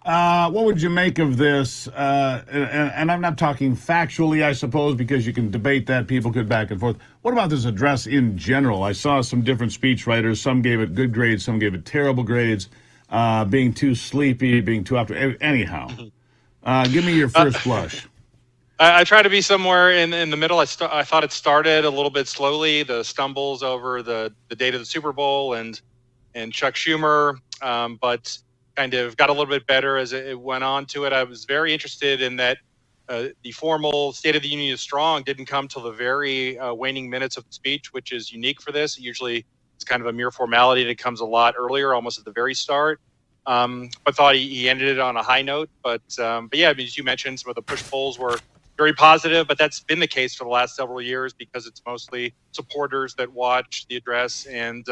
What would you make of this? And I'm not talking factually, I suppose, because you can debate that. People could back and forth. What about this address in general? I saw some different speechwriters. Some gave it good grades. Some gave it terrible grades. Being too sleepy, being too optimistic. Anyhow, give me your first blush. I try to be somewhere in the middle. I thought it started a little bit slowly. The stumbles over the date of the Super Bowl and Chuck Schumer, but kind of got a little bit better as it went on to it. I was very interested in that the formal State of the Union is strong didn't come till the very waning minutes of the speech, which is unique for this. Usually it's kind of a mere formality and it comes a lot earlier, almost at the very start. But thought he ended it on a high note. But yeah, as you mentioned, some of the push polls were very positive, but that's been the case for the last several years because it's mostly supporters that watch the address and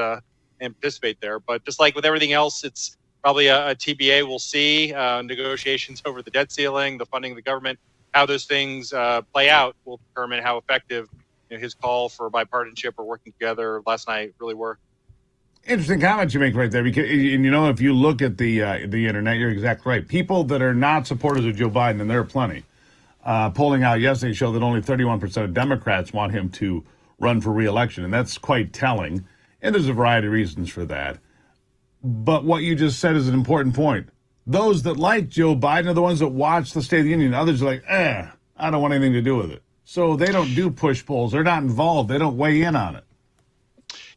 participate there. But just like with everything else, it's probably a TBA. We'll see. Negotiations over the debt ceiling, the funding of the government, how those things play out will determine how effective his call for bipartisanship or working together last night really were. Interesting comment you make right there, because if you look at the internet, you're exactly right. People that are not supporters of Joe Biden, and there are plenty. Polling out yesterday showed that only 31% of Democrats want him to run for re-election, and that's quite telling. And there's a variety of reasons for that. But what you just said is an important point. Those that like Joe Biden are the ones that watch the State of the Union. Others are like, I don't want anything to do with it. So they don't do push polls. They're not involved. They don't weigh in on it.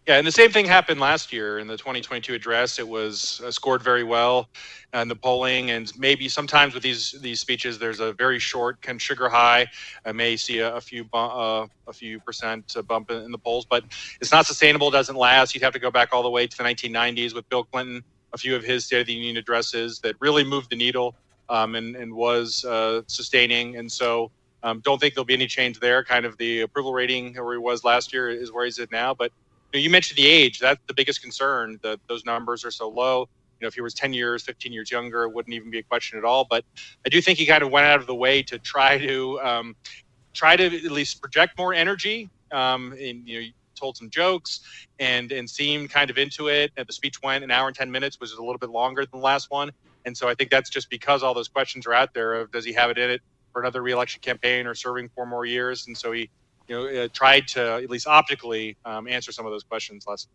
Yeah, and the same thing happened last year in the 2022 address. It was scored very well in the polling, and maybe sometimes with these speeches, there's a very short kind of sugar high. I may see a few percent bump in the polls, but it's not sustainable. It doesn't last. You'd have to go back all the way to the 1990s with Bill Clinton. A few of his State of the Union addresses that really moved the needle and was sustaining, and so. Don't think there'll be any change there. Kind of the approval rating where he was last year is where he's at now, but. You mentioned the age. That's the biggest concern, that those numbers are so low. If he was 10 years, 15 years younger, it wouldn't even be a question at all. But I do think he kind of went out of the way to try to at least project more energy. He told some jokes and seemed kind of into it. And the speech went an hour and 10 minutes, was a little bit longer than the last one. And so I think that's just because all those questions are out there of does he have it in it for another re-election campaign or serving 4 more years? And so he tried to at least optically answer some of those questions last.